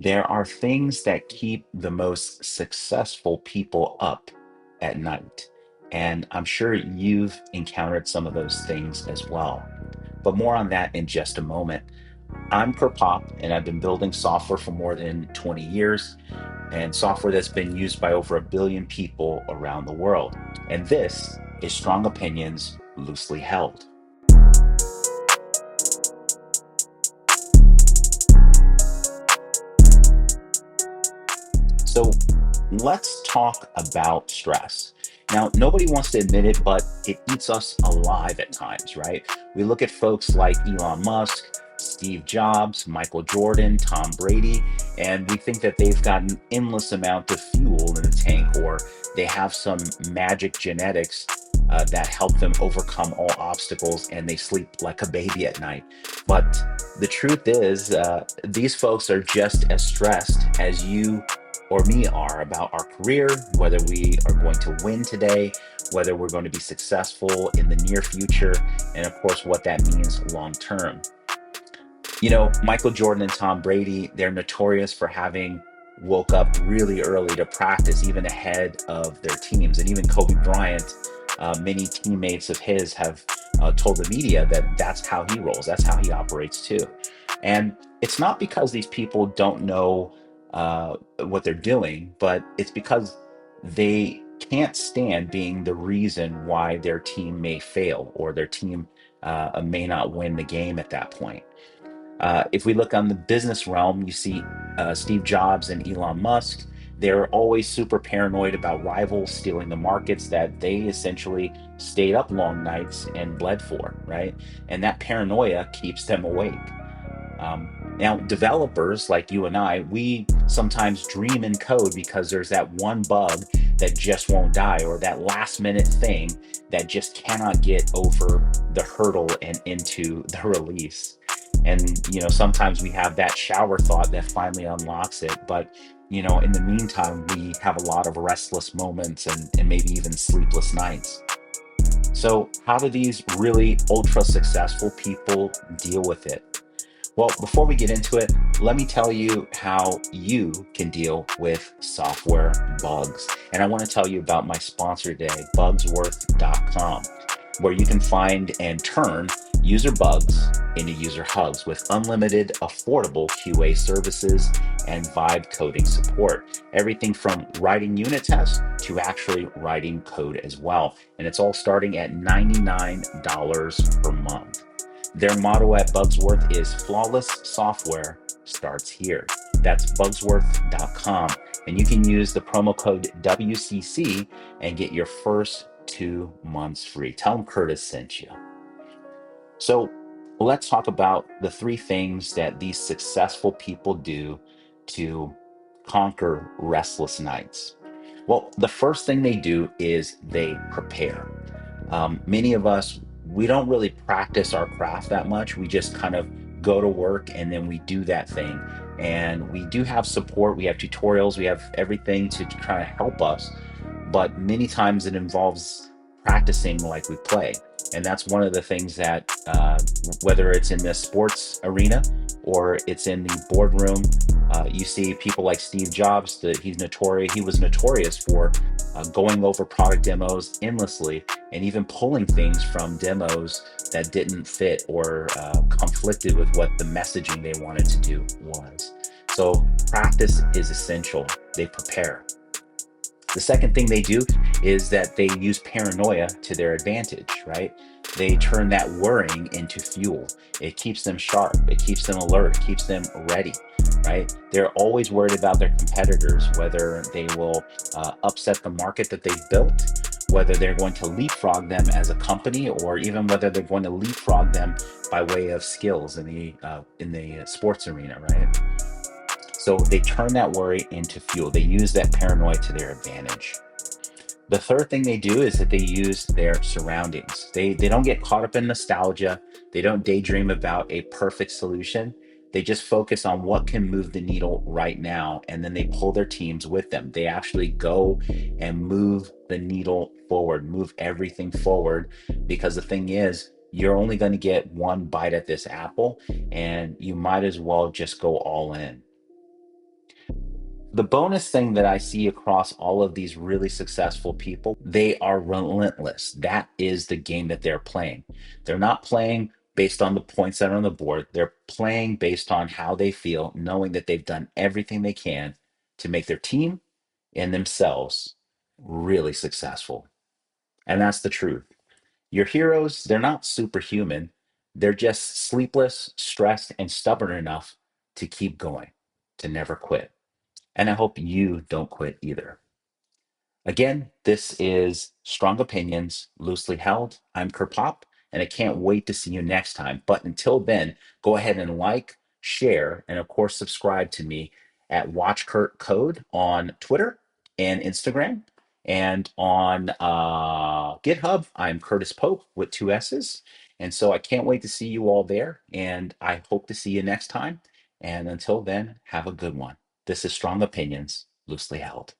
There are things that keep the most successful people up at night. And I'm sure you've encountered some of those things as well. But more on that in just a moment. I'm Pop, and I've been building software for more than 20 years, and software that's been used by over a billion people around the world. And this is Strong Opinions Loosely Held. So let's talk about stress. Now, nobody wants to admit it, but it eats us alive at times, right? We look at folks like Elon Musk, Steve Jobs, Michael Jordan, Tom Brady, and we think that they've got an endless amount of fuel in the tank, or they have some magic genetics that help them overcome all obstacles and they sleep like a baby at night. But the truth is, these folks are just as stressed as you or me are about our career, whether we are going to win today, whether we're going to be successful in the near future, and of course, what that means long term. You know, Michael Jordan and Tom Brady, they're notorious for having woke up really early to practice, even ahead of their teams. And even Kobe Bryant, many teammates of his have told the media that that's how he rolls, that's how he operates too. And it's not because these people don't know what they're doing, but it's because they can't stand being the reason why their team may fail or their team may not win the game at that point. If we look on the business realm, you see Steve Jobs and Elon Musk. They're always super paranoid about rivals stealing the markets that they essentially stayed up long nights and bled for, right? And that paranoia keeps them awake. Now, developers like you and I, we sometimes dream in code because there's that one bug that just won't die, or that last minute thing that just cannot get over the hurdle and into the release. And, sometimes we have that shower thought that finally unlocks it. But, in the meantime, we have a lot of restless moments and maybe even sleepless nights. So, how do these really ultra successful people deal with it? Well, before we get into it, let me tell you how you can deal with software bugs. And I want to tell you about my sponsor today, bugsworth.com, where you can find and turn user bugs into user hugs with unlimited, affordable QA services and vibe coding support. Everything from writing unit tests to actually writing code as well. And it's all starting at $99 per month. Their motto at Bugsworth is flawless software starts here. That's bugsworth.com. And you can use the promo code WCC and get your first 2 months free. Tell them Curtis sent you. So let's talk about the three things that these successful people do to conquer restless nights. Well, the first thing they do is they prepare. Many of us, we don't really practice our craft that much. We just kind of go to work and then we do that thing. And we do have support, we have tutorials, we have everything to kind of help us. But many times it involves practicing like we play. And that's one of the things that, whether it's in the sports arena or it's in the boardroom, you see people like Steve Jobs, that he was notorious for going over product demos endlessly and even pulling things from demos that didn't fit or conflicted with what the messaging they wanted to do was. So practice is essential. They prepare. The second thing they do is that they use paranoia to their advantage, right? They turn that worrying into fuel. It keeps them sharp, it keeps them alert, it keeps them ready, right? They're always worried about their competitors, whether they will upset the market that they've built, whether they're going to leapfrog them as a company, or even whether they're going to leapfrog them by way of skills in the sports arena, right? So they turn that worry into fuel. They use that paranoia to their advantage. The third thing they do is that they use their surroundings. They don't get caught up in nostalgia. They don't daydream about a perfect solution. They just focus on what can move the needle right now, and then they pull their teams with them. They actually go and move the needle forward, move everything forward, because the thing is, you're only going to get one bite at this apple, and you might as well just go all in. The bonus thing that I see across all of these really successful people, they are relentless. That is the game that they're playing. They're not playing based on the points that are on the board. They're playing based on how they feel, knowing that they've done everything they can to make their team and themselves really successful. And that's the truth. Your heroes, they're not superhuman. They're just sleepless, stressed, and stubborn enough to keep going, to never quit. And I hope you don't quit either. Again, this is Strong Opinions, Loosely Held. I'm Kurt Pop, and I can't wait to see you next time. But until then, go ahead and like, share, and of course, subscribe to me at Watch Kurt Code on Twitter and Instagram. And on GitHub, I'm Curtis Pope with two S's. And so I can't wait to see you all there. And I hope to see you next time. And until then, have a good one. This is Strong Opinions, Loosely Held.